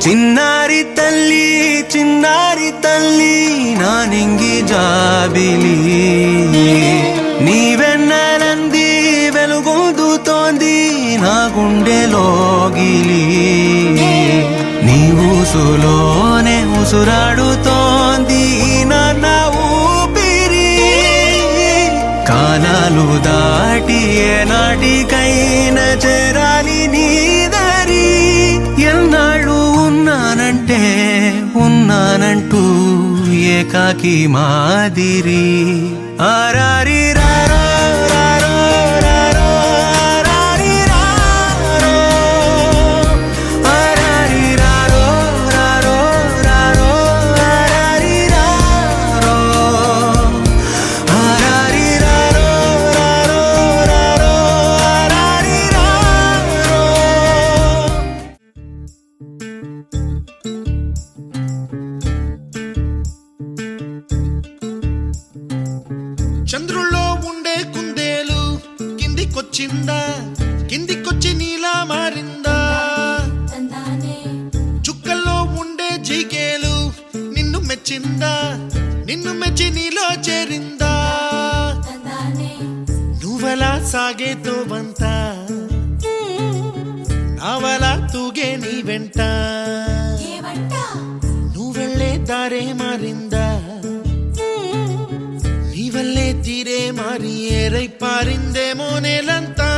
చిన్నారి తల్లి చిన్నారి తల్లి నా నింగి జాబిలి నీవెన్నెలంది వెలుగొందుతోంది నా గుండెలోగిలి నీ ఊసులోనే ఉసురాడుతోంది నా ఊపిరి కాలాలు దాటి ఏనాటికైనా చేరాలి నీ దారి ఎన్నాళ్ళు ఉన్నానంటే ఉన్నానంటూ ఏకాకి మాదిరి ఆరారి రారో రారో రారో ఆరారి రారో ఆరారి రారో రారో రారో ఆరారి రారో ఆరారి రారో రారో రారో ఆరారి రారో. చంద్రుల్లో ఉండే కుందేలు కిందికొచ్చిందా కిందికొచ్చి నీలా మారిందా చుక్కల్లో ఉండే జిగేలు నిన్ను మెచ్చిందా నిన్ను మెచ్చి నీలో చేరిందా నువ్వలా సాగేతో వంత నావలా తూగే నీ వెంట నువ్వెళ్ళే దారే మారిందా నీవల్లే తీరే మారి ఏరై పారిందేమో నేలంతా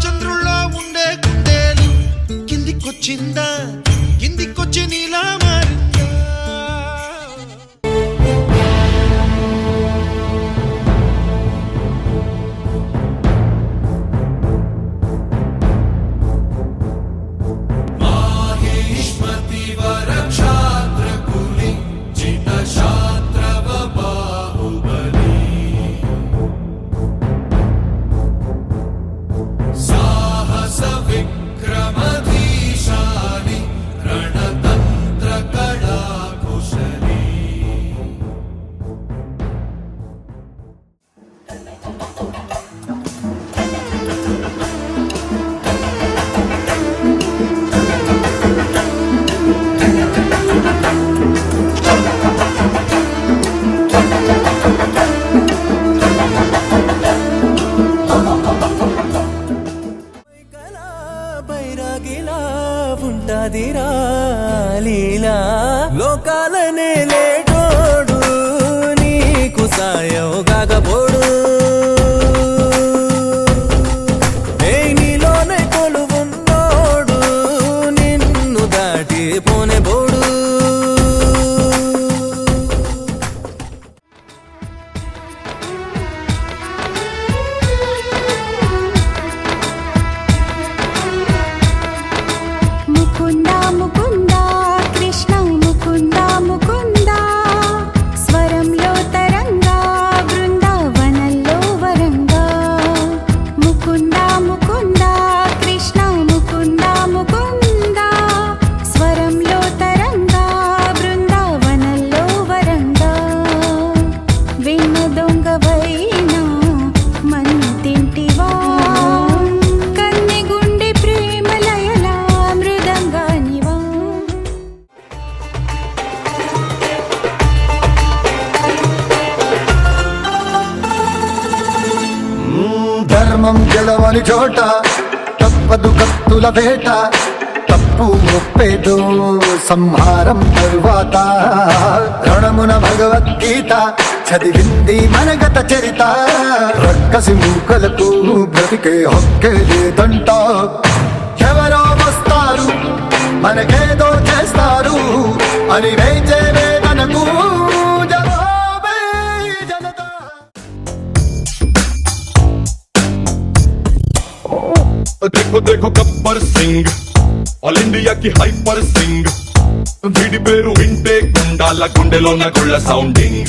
చంద్రుల్లో ఉండే కుందేలు కిందికొచ్చిందా కిందికొచ్చి నీలా మారిందా బైరాగిలా ఉంటాదిరా లీలా లోకాలనే లేటోడు నీకు సాయం కాకపోడు నీలోనే కొలువున్నోడు నిన్ను దాటి పోనే బోడు ముకుందా ముకుందా కృష్ణ ముకుందా ముకుందా స్వరంలో తరంగా బృందావనంలో వరంగా ముకుందా ముకుందా కృష్ణ ముకుందా ముకుందా స్వరంలో తరంగా బృందావనంలో వరంగా వెన్న దొంగవైనా మన్ను తింటివా కన్నె గుండె ప్రేమలయలా మృదంగానివా ధర్మం గెలవని చోట తప్పదు కత్తుల వేట తప్పు ఒప్పేదో సంహారం తరువాత రణమున భగవద్గీత చదివింది మనగత చరిత రక్కసి మూకలకు బ్రతికే హక్కే లేదంట ఎవరో వస్తారు మనకేదో చేస్తారు అని వేచే వేదనకు జవాబే జనతా. देखो देखो गब्बर सिंह ఆల్ ఇండియాకి హైపర్ సింగ్ వీడి పేరు వింటే గుండాల గుండెలోన గుళ్ళ సౌండింగ్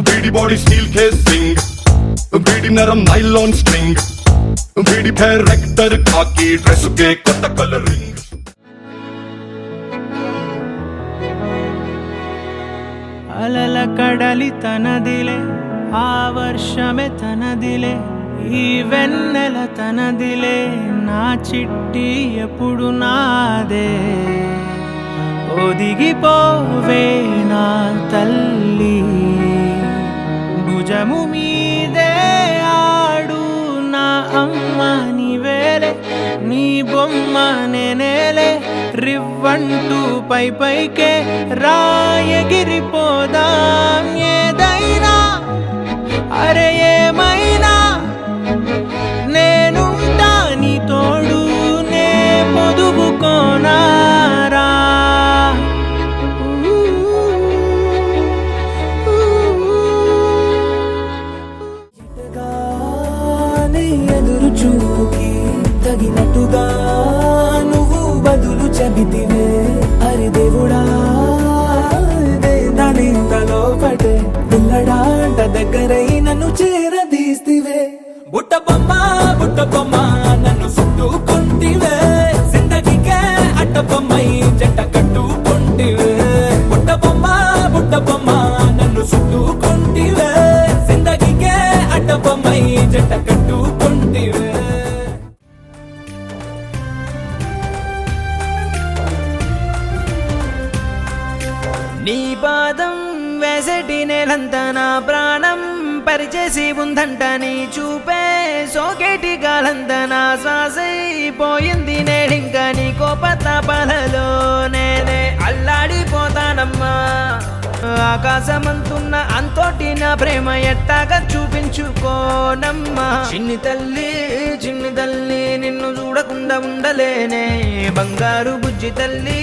వీడి బాడీ స్టీల్ కేసింగ్ వీడి నరం నైలాన్ స్ట్రింగ్ వీడి పేర్ రెక్టర్ కాకి డ్రెస్ కే కొత్త కలరింగ్ అలల కడలి తనదిలే ఆ వర్షమే తనదిలే ఈ వెన్నెల తనదిలే నా చిట్టి ఎప్పుడు నాదే ఒదిగిపోవే నా తల్లి భుజము మీదే ఆడు నా అమ్మ నీవేలే నీ బొమ్మ నేనేలే రివ్వంటూ పై పైకే రాయగిరిపోదాం ఏదైనా అరే ఏమైనా నేనుంటా నీ తోడు నే పొదుగుకోనారా నీ ఎదురు చూపుకి తగినట్టుగా నువ్వు బదులు చెబితివే అరి దేవుడా దానింతలో పడే పిల్లడాంట దగ్గరై నన్ను చేరదీస్తివే బుట్ట బొమ్మ నన్ను చుట్టుకుంటివే జిందగీకే అట్ట బొమ్మై జంట కట్టుకుంటివే బుట్ట బొమ్మ నన్ను చుట్టుకుంటివే జిందగీకే అట్ట బొమ్మై జంట కట్టుకుంటివే నీ పాదం వేసటి నేలంతా నా ప్రాణం పరిచేసి ఉందంట నీ చూపే సోకేటి గాలంతా నా శ్వాసైపోయింది నేడింక నీ కోపతాపాలలో నేనే అల్లాడిపోతానమ్మా ఆకాశమంతున్న అంతోటి నా ప్రేమ ఎట్టాగా చూపించుకోనమ్మా చిన్ని తల్లి నిన్ను చూడకుండా ఉండలేనే బంగారు బుజ్జి తల్లి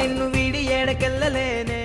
నిన్ను వీడి ఏడకెళ్ళలేనే